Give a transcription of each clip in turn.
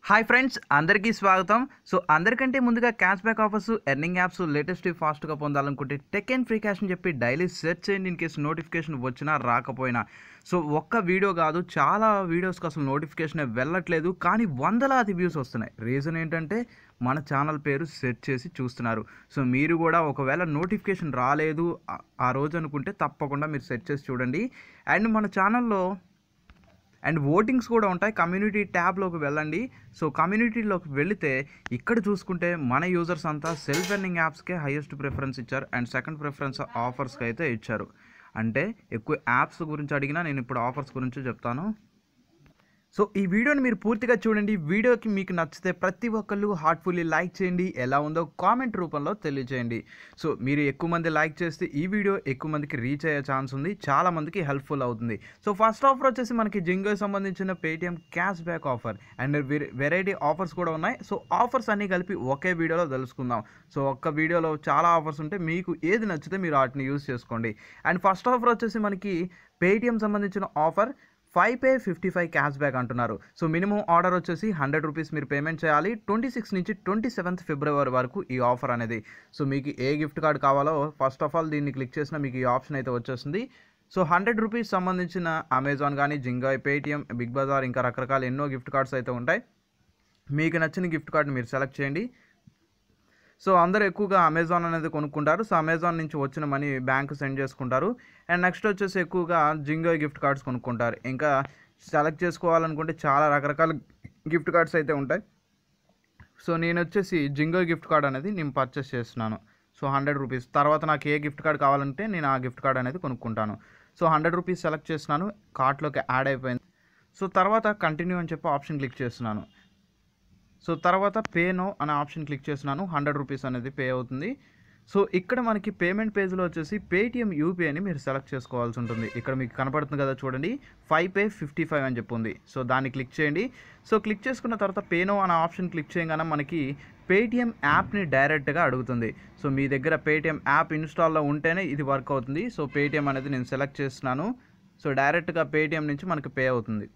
Hi friends, అందరికీ స్వాగతం. So అందరికంటే ముందుగా cash back offers, earning apps latest ఫాస్ట్గా పొందాలనుకుంటే టెక్ అండ్ ఫ్రీ క్యాష్ అని చెప్పి డైలీ సెర్చ్ చేయండి. ఇన్ కేసు నోటిఫికేషన్ వచ్చినా రాకపోయినా. సో ఒక్క వీడియో కాదు, చాలా వీడియోస్కి అసలు నోటిఫికేషన్ వెళ్ళట్లేదు, కానీ వందలాది వ్యూస్ వస్తున్నాయి. రీజన్ ఏంటంటే మన ఛానల్ పేరు సెర్చ్ చేసి చూస్తున్నారు. సో మీరు కూడా ఒకవేళ నోటిఫికేషన్ రాలేదు ఆ రోజు అనుకుంటే తప్పకుండా మీరు సెర్చ్ చేసి చూడండి. అండ్ మన ఛానల్లో ఓటింగ్స్ కూడా ఉంటాయి. కమ్యూనిటీ ట్యాబ్లోకి వెళ్ళండి. సో కమ్యూనిటీలోకి వెళితే ఇక్కడ చూసుకుంటే మన యూజర్స్ అంతా సెల్ఫ్ ఎర్నింగ్ యాప్స్కే హైయెస్ట్ ప్రిఫరెన్స్ ఇచ్చారు అండ్ సెకండ్ ప్రిఫరెన్స్ ఆఫర్స్కి అయితే ఇచ్చారు. అంటే ఎక్కువ యాప్స్ గురించి అడిగినా నేను ఇప్పుడు ఆఫర్స్ గురించి చెప్తాను. సో ఈ వీడియోని మీరు పూర్తిగా చూడండి. వీడియోకి మీకు నచ్చితే ప్రతి ఒక్కళ్ళు హార్ట్ఫుల్లీ లైక్ చేయండి. ఎలా ఉందో కామెంట్ రూపంలో తెలియజేయండి. సో మీరు ఎక్కువ మంది లైక్ చేస్తే ఈ వీడియో ఎక్కువ మందికి రీచ్ అయ్యే ఛాన్స్ ఉంది, చాలా మందికి హెల్ప్ఫుల్ అవుతుంది. సో ఫస్ట్ ఆఫర్ వచ్చేసి మనకి జింగోకి సంబంధించిన Paytm cash back offer and variety offers కూడా ఉన్నాయి. సో ఆఫర్స్ అన్నీ కలిపి ఒకే వీడియోలో తెలుసుకుందాం. సో ఒక్క వీడియోలో చాలా ఆఫర్స్ ఉంటే మీకు ఏది నచ్చితే మీరు వాటిని యూజ్ చేసుకోండి. అండ్ ఫస్ట్ ఆఫర్ వచ్చేసి మనకి పేటిఎం సంబంధించిన ఆఫర్ 5 55 క్యాష్ బ్యాక్ అంటున్నారు. సో మినిమం ఆర్డర్ వచ్చేసి 100 రూపీస్ మీరు పేమెంట్ చేయాలి. 26 నుంచి 27 ఫిబ్రవరి వరకు ఈ ఆఫర్ అనేది. సో మీకు ఏ గిఫ్ట్ కార్డ్ కావాలో ఫస్ట్ ఆఫ్ ఆల్ దీన్ని క్లిక్ చేసినా మీకు ఈ ఆప్షన్ అయితే వచ్చేస్తుంది. సో 100 రూపీస్ సంబంధించిన అమెజాన్ కానీ, జింగాయ్, పేటిఎం, బిగ్ బజార్ ఇంకా రకరకాల ఎన్నో గిఫ్ట్ కార్డ్స్ అయితే ఉంటాయి. మీకు నచ్చిన గిఫ్ట్ కార్డ్ని మీరు సెలెక్ట్ చేయండి. సో అందరూ ఎక్కువగా అమెజాన్ అనేది కొనుక్కుంటారు. సో అమెజాన్ నుంచి వచ్చిన మనీ బ్యాంక్ సెండ్ చేసుకుంటారు. అండ్ నెక్స్ట్ వచ్చేసి ఎక్కువగా జింగో గిఫ్ట్ కార్డ్స్ కొనుక్కుంటారు. ఇంకా సెలెక్ట్ చేసుకోవాలనుకుంటే చాలా రకరకాల గిఫ్ట్ కార్డ్స్ అయితే ఉంటాయి. సో నేను వచ్చేసి జింగో గిఫ్ట్ కార్డ్ అనేది నేను పర్చేస్ చేస్తున్నాను. సో 100 రూపీస్ తర్వాత నాకు ఏ గిఫ్ట్ కార్డ్ కావాలంటే నేను ఆ గిఫ్ట్ కార్డ్ అనేది కొనుక్కుంటాను. సో 100 రూపీస్ సెలెక్ట్ చేస్తున్నాను, కార్ట్లోకి యాడ్ అయిపోయింది. సో తర్వాత కంటిన్యూ అని చెప్పి ఆప్షన్ క్లిక్ చేస్తున్నాను. సో తర్వాత పే నో అనే ఆప్షన్ క్లిక్ చేస్తున్నాను. 100 రూపీస్ అనేది పే అవుతుంది. సో ఇక్కడ మనకి పేమెంట్ పేజ్లో వచ్చేసి పేటిఎం యూపీఐని మీరు సెలెక్ట్ చేసుకోవాల్సి ఉంటుంది. ఇక్కడ మీకు కనపడుతుంది కదా చూడండి, 5 55 అని చెప్పి ఉంది. సో దాన్ని క్లిక్ చేయండి. సో క్లిక్ చేసుకున్న తర్వాత పే నో అనే ఆప్షన్ క్లిక్ చేయగానే మనకి పేటిఎం యాప్ని డైరెక్ట్గా అడుగుతుంది. సో మీ దగ్గర పేటిఎం యాప్ ఇన్స్టాల్లో ఉంటేనే ఇది వర్క్ అవుతుంది. సో పేటిఎం అనేది నేను సెలెక్ట్ చేస్తున్నాను. సో డైరెక్ట్గా పేటిఎం నుంచి మనకి పే అవుతుంది.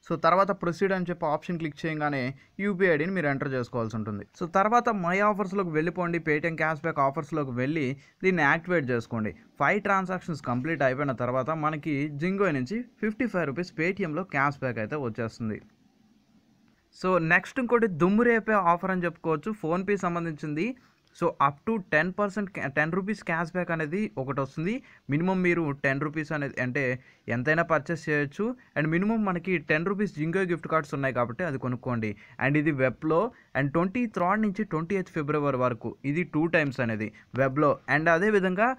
సో తర్వాత ప్రొసీడ్ అని చెప్పి ఆప్షన్ క్లిక్ చేయగానే యూపీఐ ఐడిని మీరు ఎంటర్ చేసుకోవాల్సి ఉంటుంది. సో తర్వాత మై ఆఫర్స్లోకి వెళ్ళిపోండి. పేటిఎం క్యాష్ బ్యాక్ ఆఫర్స్లోకి వెళ్ళి దీన్ని యాక్టివేట్ చేసుకోండి. 5 ట్రాన్సాక్షన్స్ కంప్లీట్ అయిపోయిన తర్వాత మనకి జింగో నుంచి 55 రూపీస్ పేటిఎంలో క్యాష్ బ్యాక్ అయితే వచ్చేస్తుంది. సో నెక్స్ట్ ఇంకోటి దుమ్ము రేపే ఆఫర్ అని చెప్పుకోవచ్చు. ఫోన్పే సంబంధించింది. So up to 10 rupees cash back అనేది ఒకటి వస్తుంది. మినిమం మీరు 10 రూపీస్ అనేది అంటే ఎంతైనా పర్చేస్ చేయొచ్చు. అండ్ మినిమం మనకి 10 రూపీస్ జింగో గిఫ్ట్ కార్డ్స్ ఉన్నాయి కాబట్టి అది కొనుక్కోండి. అండ్ ఇది వెబ్లో అండ్ 23 నుంచి 28 ఫిబ్రవరి వరకు ఇది 2 టైమ్స్ అనేది వెబ్లో. అండ్ అదేవిధంగా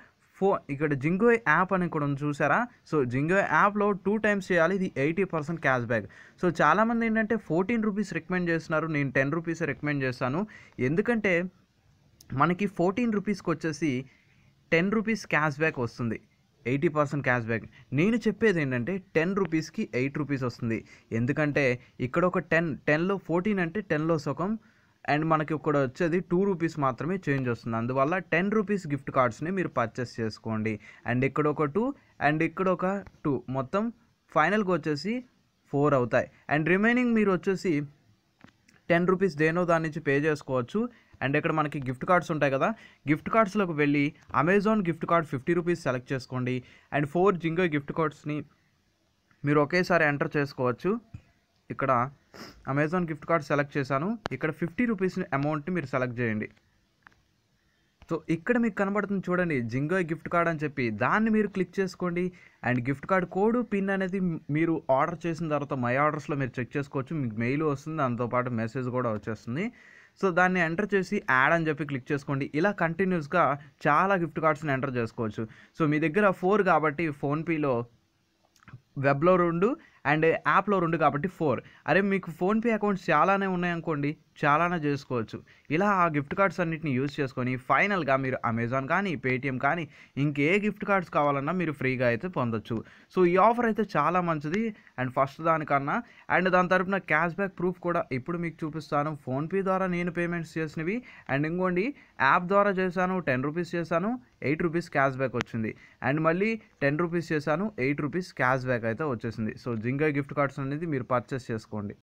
ఇక్కడ జింగో యాప్ అని కూడా చూసారా. సో జింగో యాప్లో 2 టైమ్స్ చేయాలి. ఇది 80% క్యాష్ బ్యాక్. సో చాలామంది ఏంటంటే 14 రూపీస్ రికమెండ్ చేస్తున్నారు, నేను 10 రూపీస్ రికమెండ్ చేస్తాను. ఎందుకంటే మనకి 14 రూపీస్కి వచ్చేసి 10 రూపీస్ క్యాష్ బ్యాక్ వస్తుంది, 80% క్యాష్ బ్యాక్. నేను చెప్పేది ఏంటంటే 10 రూపీస్కి 8 రూపీస్ వస్తుంది. ఎందుకంటే ఇక్కడ ఒక 10లో 14 అంటే 10లో సగం. అండ్ మనకి ఇక్కడ వచ్చేది 2 రూపీస్ మాత్రమే చేంజ్ వస్తుంది. అందువల్ల 10 రూపీస్ గిఫ్ట్ కార్డ్స్ని మీరు పర్చేస్ చేసుకోండి. అండ్ ఇక్కడ ఒక 2 అండ్ ఇక్కడ ఒక 2 మొత్తం ఫైనల్గా వచ్చేసి 4 అవుతాయి. అండ్ రిమైనింగ్ మీరు వచ్చేసి 10 రూపీస్ దేనో దాని నుంచి పే చేసుకోవచ్చు. అండ్ ఇక్కడ మనకి గిఫ్ట్ కార్డ్స్ ఉంటాయి కదా, గిఫ్ట్ కార్డ్స్లోకి వెళ్ళి Amazon gift card 50 rupees select చేసుకోండి. అండ్ 4 జింగో గిఫ్ట్ కార్డ్స్ని మీరు ఒకేసారి ఎంటర్ చేసుకోవచ్చు. ఇక్కడ అమెజాన్ గిఫ్ట్ కార్డ్ సెలెక్ట్ చేశాను. ఇక్కడ 50 రూపీస్ అమౌంట్ని మీరు సెలెక్ట్ చేయండి. సో ఇక్కడ మీకు కనబడుతుంది చూడండి జింగో గిఫ్ట్ కార్డ్ అని చెప్పి, దాన్ని మీరు క్లిక్ చేసుకోండి. And gift card code pin అనేది మీరు ఆర్డర్ చేసిన తర్వాత మై ఆర్డర్స్లో మీరు చెక్ చేసుకోవచ్చు. మీకు మెయిల్ వస్తుంది, దాంతోపాటు మెసేజ్ కూడా వచ్చేస్తుంది. సో దాన్ని ఎంటర్ చేసి యాడ్ అని చెప్పి క్లిక్ చేసుకోండి. ఇలా కంటిన్యూస్గా చాలా గిఫ్ట్ కార్డ్స్ని ఎంటర్ చేసుకోవచ్చు. సో మీ దగ్గర 4 కాబట్టి ఫోన్పేలో వెబ్లో 2 అండ్ యాప్లో 2 కాబట్టి 4. అరే మీకు ఫోన్పే అకౌంట్స్ చాలానే ఉన్నాయనుకోండి, చాలానే చేసుకోవచ్చు. ఇలా ఆ గిఫ్ట్ కార్డ్స్ అన్నిటిని యూజ్ చేసుకొని ఫైనల్గా మీరు అమెజాన్ కానీ, పేటిఎం కానీ ఇంకే గిఫ్ట్ కార్డ్స్ కావాలన్నా మీరు ఫ్రీగా అయితే పొందొచ్చు. సో ఈ ఆఫర్ అయితే చాలా మంచిది అండ్ ఫస్ట్ దానికన్నా. అండ్ దాని తరపున క్యాష్ బ్యాక్ ప్రూఫ్ కూడా ఇప్పుడు మీకు చూపిస్తాను. ఫోన్పే ద్వారా నేను పేమెంట్స్ చేసినవి. అండ్ ఇంకోండి యాప్ ద్వారా చేశాను, 10 రూపీస్ చేశాను, 8 రూపీస్ క్యాష్ బ్యాక్ వచ్చింది. అండ్ మళ్ళీ 10 రూపీస్ చేశాను, 8 రూపీస్ క్యాష్ బ్యాక్ అయితే వచ్చేసింది. సో జింగో గిఫ్ట్ కార్డ్స్ అనేది మీరు పర్చేస్ చేసుకోండి.